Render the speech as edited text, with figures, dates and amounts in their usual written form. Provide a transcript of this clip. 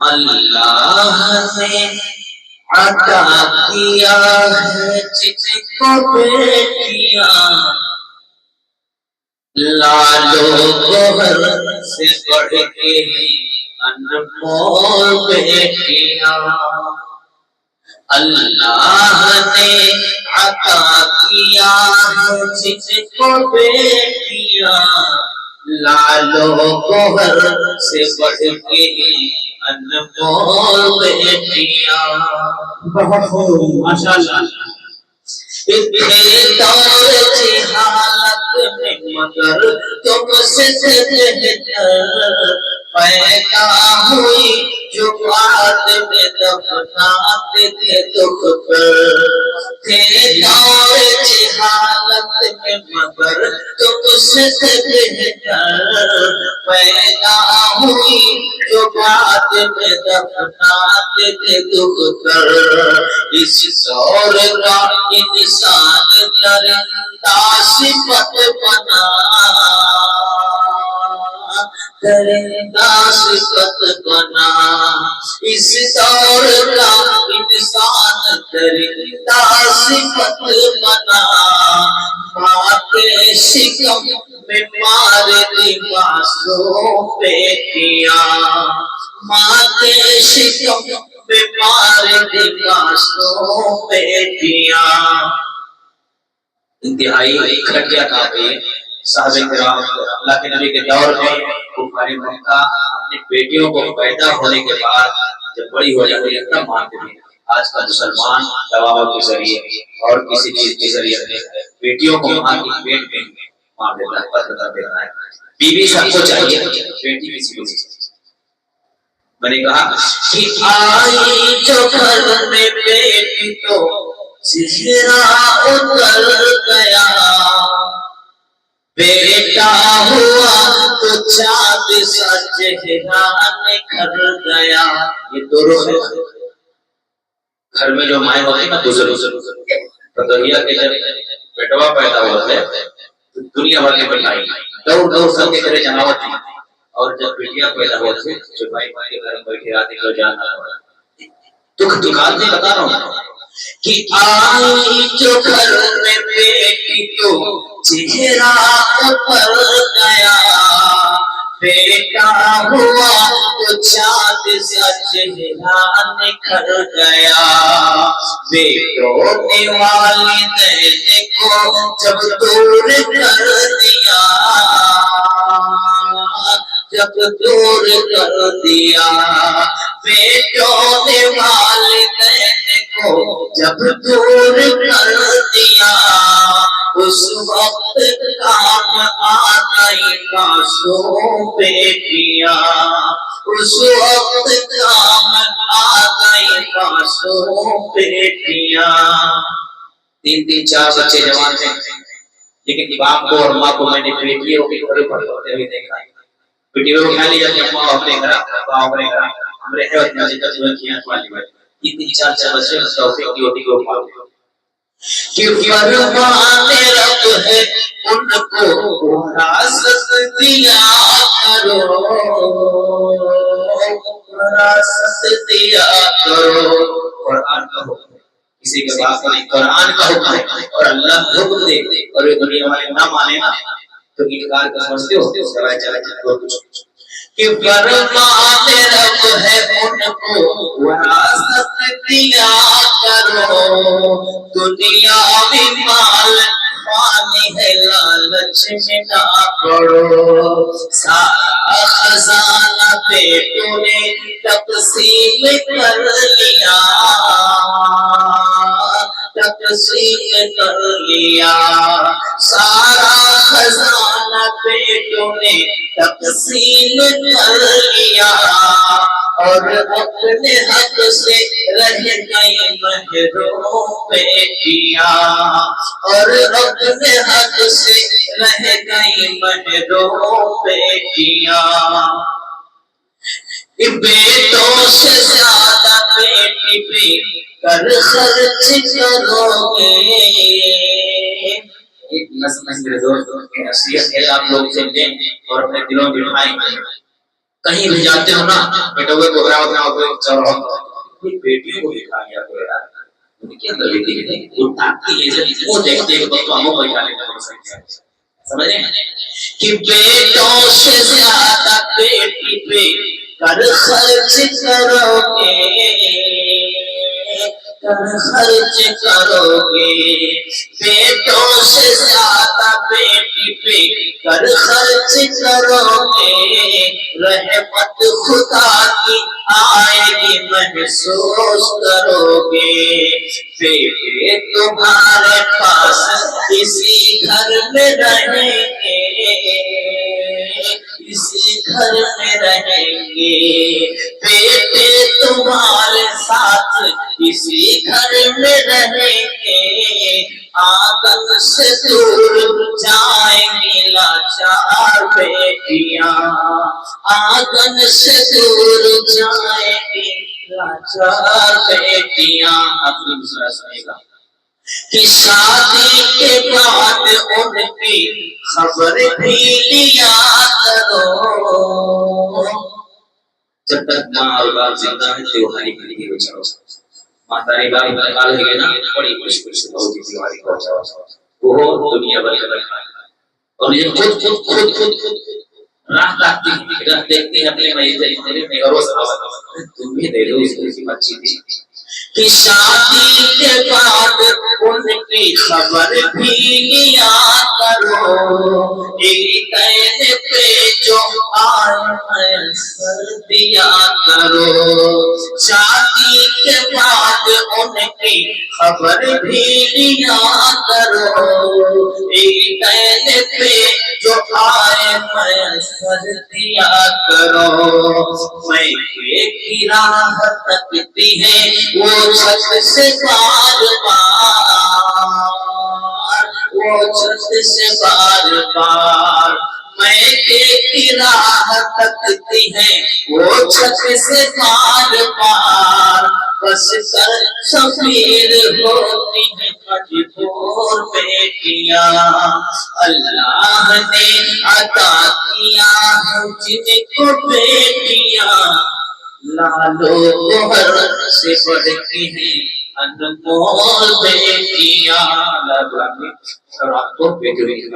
اللہ نے عطا کیا ہے جن کو بیٹیاں، لالو گوہر سے بڑھ کے انمول بیٹیاں۔ اللہ نے عطا کیا ہے جن کو بیٹیاں، لالو گوہر سے بڑھ کے انمول بیٹیاں۔ بہت خوب، ماشاءاللہ۔ دور جہالت میں مگر تم سے بہتر پیدا ہوئی، جو بعد میں دفناتے تھے دکھ پر۔ تھے دور جہالت میں مگر تم سے بہتر پیدا ہوئی، جو بعد میں دفناتے تھے دکھ پر۔ اس دور کا انسان درندہ صفت بنا، درندہ صفت بنا۔ اس دور کا انسان درندہ صفت بنا، ماں کے شکم میں مار دی معصوم بیٹیاں، ماں کے شکم میں مار دی معصوم بیٹیاں۔ انتہائی گھٹیا کام ہے صحابہ کرام اللہ کے نبی کے دور میں کفار مکہ اپنی بیٹیوں کو پیدا ہونے کے بعد جب بڑی ہو جاتی ہے تب مارتے تھے۔ آج کا مسلمان دواؤں کے ذریعے اور کسی چیز کے ذریعے بیٹیوں کو ماں کی پیٹ میں مار دیتا ہے، قتل کر دیتا ہے۔ بیوی سب کو چاہیے، بیٹی کسی کو نہیں۔ میں نے کہا کہ آئی جو گھر میں بیٹی تو چہرہ اتر گیا، بیٹا ہوا تو چاند سا چہرہ نکھر گیا۔ یہ دو روح گھر میں جو مائیں ہوتی ہیں نا بزرگ پتوہیا کے جب بیٹوا پیدا ہوتا ہے تو دنیا بھر کے بٹائی دور دور سب کے گھر جماوت تھی، اور جب بیٹیاں پیدا ہوتی ہیں جو بھائی ماں کے گھر میں بیٹھے آتے کو جانا دکھ دکھاتے بتا رہا ہوں کہ آئی جو گھر میں بیٹی تو چہرہ اتر گیا، بیٹا ہوا تو چاند سا چہرہ نکھر گیا۔ بیٹوں نے والدین کو جب دور کر دیا، جب دور کر دیا، بیٹوں نے والدین کو جب دور کر دیا، اس وقت کام آ گئی معصوم بیٹیاں، اس وقت کام آ گئی معصوم بیٹیاں۔ تین تین چار بچے جوان تھے، لیکن باپ کو اور ماں کو میں نے بیٹیوں کے گھر پر ہوتے ہوئے دیکھا۔ بیٹیوں کو کھا لیا کہ ماں اپنے گھر باپ اپنے گھر ہمارے حیوت میں ذکر جو کیا والی بات تین تین چار چار بچے توفیق کی ہوتی کو مار دیا کہ فرمان رب ہے ان کو وراثت دیا کرو، وراثت دیا کرو۔ قرآن کا حکم ہے، کسی کے پاس نہیں، قرآن کا حکم ہے، اور اللہ حکم دے اور یہ دنیا والے نہ مانے نا تو انکار کا سمجھتے ہو سوائے چلا جائے کچھ کہ فرمان رب ہے ان کو وراثت دیا کرو، دنیاوی مال فانی ہے لالچ میں نہ پڑو، سارا خزانہ بیٹوں نے تقسیم کر لیا، تقسیم کر لیا، سارا خزانہ بیٹوں نے تقسیم کر لیا، اور اپنے حق سے رہ گئی محروم بیٹیاں، اور اپنے حق سے رہ گئی محروم بیٹیاں۔ بیٹوں سے زیادہ بیٹی پہ کر خرچ کرو گے۔ ایک نظم ہے میرے دوستوں کی نصیحت ہے، آپ لوگ سمجھیں اور اپنے دلوں میں بٹھائیں۔ کہیں بھی جاتے ہو نا بیٹا وہ تو کوئی بیٹیوں کو دکھا گیا تو یار ان کے اندر بھی دیکھتے وہ تاکتی ہے جب وہ دیکھتے ہیں تو ہموں کو جانے کا ہو سکتا ہے سمجھ رہے ہیں کہ بیٹوں سے زیادہ بیٹی پہ کر خرچ کرو گے خرچ کرو گے بیٹوں سے زیادہ بیٹی پہ کر خرچ کرو گے رحمت خدا کی آئے گی محسوس کرو گے بیٹے تمہارے پاس اسی گھر میں رہیں گے اسی گھر میں رہیں گے بیٹے تمہارے ساتھ اسی گھر میں رہیں گے آنگن سے دور جائیں گی لاچار بیٹیاں آنگن سے دور جائیں گی لاچار بیٹیاں اپنی دوسرا سنے گا کہ شادی کے بعد ان کی خبر بھی لیا کرو جب تک ماں اور باپ زندہ ہے تیوہاری کے لیے بچاؤ ماں تاری باپ انتقال ہو گئے نا بڑی مشکل سے بہت ہی تیوہاری پہنچاؤ وہ دنیا بھر کا رکھا ہے اور یہ خود راہ دیکھتے ہیں اپنے میں روز آواز تم بھی دے دو اس کی بچی تھی کہ شادی کے بعد ان کی خبر بھی لیا کرو عیدین پہ جو آئے سر دیا کرو شادی کے بعد ان کی خبر بھی لیا کرو عیدین پہ جو آئے سر دیا کرو میں کی راہ تکتی ہے وہ چھت سے بار بار وہ چھت سے بار بار میں کی راہ تکتی ہے وہ چھت سے بار بار بس کر سفیر ہوتی ہے مجبور بیٹیاں اللہ نے عطا کیا ہے جن کو بیٹیاں لالو گوہر سے بڑھتی ہیں انمول بیٹیاں اللہ کو بیٹیوں کی